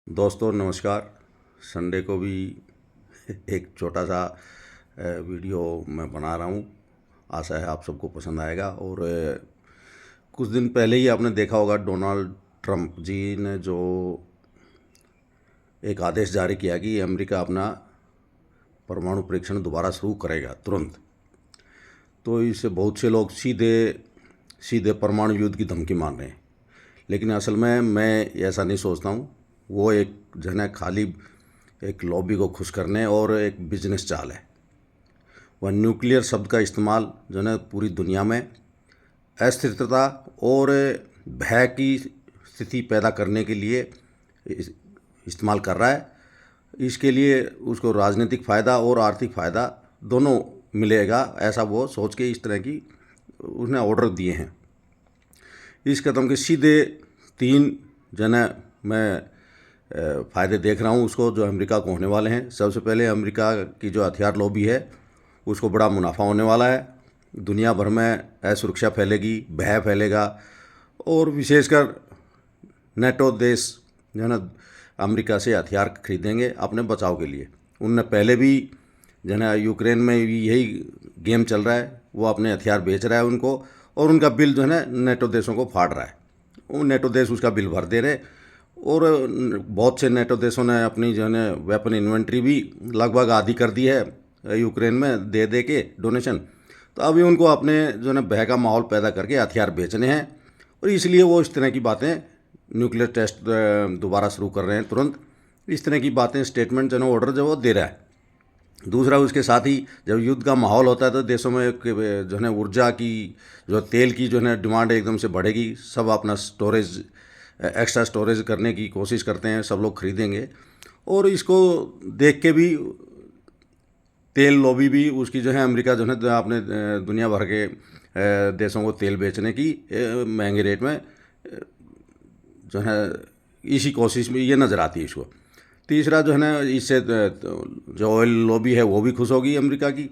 दोस्तों नमस्कार। संडे को भी एक छोटा सा वीडियो मैं बना रहा हूँ। आशा है आप सबको पसंद आएगा। और कुछ दिन पहले ही आपने देखा होगा डोनाल्ड ट्रंप जी ने जो एक आदेश जारी किया कि अमेरिका अपना परमाणु परीक्षण दोबारा शुरू करेगा तुरंत। तो इससे बहुत से लोग सीधे सीधे परमाणु युद्ध की धमकी मान रहे हैं, लेकिन असल में मैं ऐसा नहीं सोचता हूँ। वो एक जो है ना खाली एक लॉबी को खुश करने और एक बिजनेस चाल है। वह न्यूक्लियर शब्द का इस्तेमाल जो है ना पूरी दुनिया में अस्थिरता और भय की स्थिति पैदा करने के लिए इस्तेमाल कर रहा है। इसके लिए उसको राजनीतिक फ़ायदा और आर्थिक फ़ायदा दोनों मिलेगा, ऐसा वो सोच के इस तरह की उसने ऑर्डर दिए हैं। इस कदम के सीधे तीन जो है ना मैं फ़ायदे देख रहा हूँ उसको, जो अमेरिका को होने वाले हैं। सबसे पहले अमेरिका की जो हथियार लॉबी है उसको बड़ा मुनाफा होने वाला है। दुनिया भर में असुरक्षा फैलेगी, भय फैलेगा, और विशेषकर नेटो देश जो है ना अमेरिका से हथियार खरीदेंगे अपने बचाव के लिए। उनने पहले भी जो है ना यूक्रेन में भी यही गेम चल रहा है, वो अपने हथियार बेच रहा है उनको, और उनका बिल जो है ना नेटो देशों को फाड़ रहा है। वो नेटो देश उसका बिल भर दे रहे, और बहुत से नेटो देशों ने अपनी जो है ना वेपन इन्वेंट्री भी लगभग आधी कर दी है यूक्रेन में दे दे के डोनेशन। तो अभी उनको अपने जो है ना भय का माहौल पैदा करके हथियार बेचने हैं, और इसलिए वो इस तरह की बातें न्यूक्लियर टेस्ट दोबारा शुरू कर रहे हैं तुरंत। इस तरह की बातें स्टेटमेंट जो है ऑर्डर जो वो दे रहा है। दूसरा, उसके साथ ही जब युद्ध का माहौल होता है तो देशों में जो है ना ऊर्जा की जो तेल की जो है ना डिमांड एकदम से बढ़ेगी। सब अपना स्टोरेज एक्स्ट्रा स्टोरेज करने की कोशिश करते हैं, सब लोग खरीदेंगे। और इसको देख के भी तेल लॉबी भी उसकी जो है अमेरिका जो है अपने दुनिया भर के देशों को तेल बेचने की महंगे रेट में जो है इसी कोशिश में ये नज़र आती है इसको। तीसरा जो है ना इससे जो ऑयल लॉबी है वो भी खुश होगी अमेरिका की,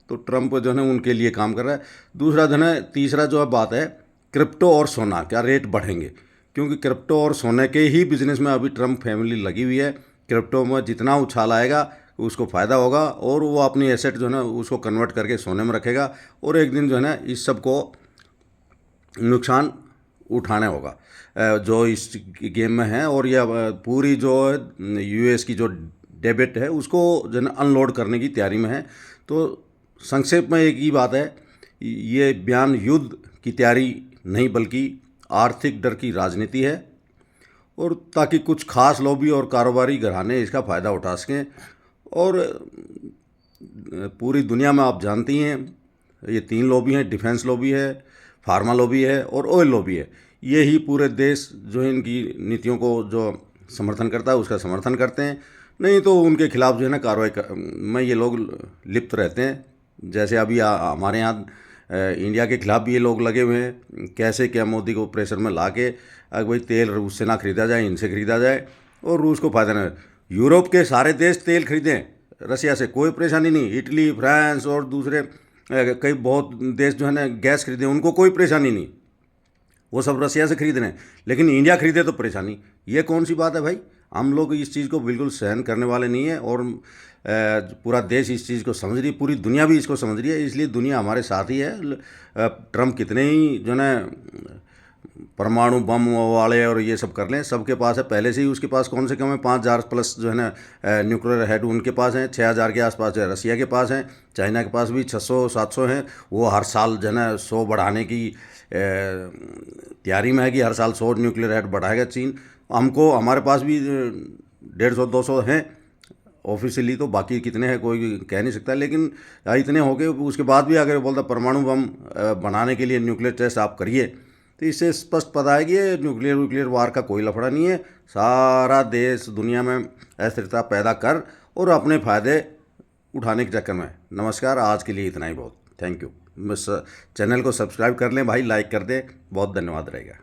तो ट्रंप जो है ना उनके लिए काम कर रहा है। दूसरा जो है ना तीसरा जो है बात है क्रिप्टो और सोना क्या रेट बढ़ेंगे, क्योंकि क्रिप्टो और सोने के ही बिजनेस में अभी ट्रंप फैमिली लगी हुई है। क्रिप्टो में जितना उछाल आएगा उसको फ़ायदा होगा, और वो अपनी एसेट जो है ना उसको कन्वर्ट करके सोने में रखेगा, और एक दिन जो है ना इस सब को नुकसान उठाना होगा जो इस गेम में है। और यह पूरी जो यूएस की जो डेबिट है उसको जो है अनलोड करने की तैयारी में है। तो संक्षेप में एक ही बात है, ये बयान युद्ध की तैयारी नहीं बल्कि आर्थिक डर की राजनीति है, और ताकि कुछ खास लॉबी और कारोबारी घराने इसका फ़ायदा उठा सकें। और पूरी दुनिया में आप जानती हैं ये तीन लॉबी हैं, डिफेंस लॉबी है, फार्मा लॉबी है और ऑयल लॉबी है। ये ही पूरे देश जो है इनकी नीतियों को जो समर्थन करता है उसका समर्थन करते हैं, नहीं तो उनके खिलाफ जो है ना कार्रवाई में ये लोग लिप्त रहते हैं। जैसे अभी हमारे यहाँ इंडिया के खिलाफ भी ये लोग लगे हुए हैं, कैसे क्या मोदी को प्रेशर में ला के अगर भाई तेल रूस से ना खरीदा जाए, इनसे खरीदा जाए और रूस को फ़ायदा ना। यूरोप के सारे देश तेल खरीदें रसिया से, कोई परेशानी नहीं। इटली, फ्रांस और दूसरे कई बहुत देश जो है ना गैस खरीदें, उनको कोई परेशानी नहीं, वो सब रसिया से खरीद रहे हैं। लेकिन इंडिया खरीदे तो परेशानी। ये कौन सी बात है भाई? हम लोग इस चीज़ को बिल्कुल सहन करने वाले नहीं है, और पूरा देश इस चीज़ को समझ रही है, पूरी दुनिया भी इसको समझ रही है, इसलिए दुनिया हमारे साथ ही है। ट्रंप कितने ही जो है परमाणु बम वाले और ये सब कर लें, सबके पास है पहले से ही। उसके पास कौन से कम है 5,000 प्लस जो है ना न्यूक्लियर हेड उनके पास हैं। 6,000 के आसपास है रसिया के पास हैं, चाइना के पास भी 600-700 हैं। वो हर साल जो है ना 100 बढ़ाने की तैयारी में है कि हर साल 100 न्यूक्लियर हेड बढ़ाएगा चीन। हमको हमारे पास भी 150-200 हैं ऑफिशियली, तो बाकी कितने हैं कोई कह नहीं सकता। लेकिन इतने हो गए, उसके बाद भी अगर बोलता परमाणु बम बनाने के लिए न्यूक्लियर टेस्ट आप करिए, तो इससे स्पष्ट पता है कि ये न्यूक्लियर वार का कोई लफड़ा नहीं है। सारा देश दुनिया में अस्थिरता पैदा कर और अपने फ़ायदे उठाने के चक्कर में। नमस्कार, आज के लिए इतना ही बहुत। Thank you. चैनल को सब्सक्राइब कर लें भाई, लाइक कर दें, बहुत धन्यवाद रहेगा।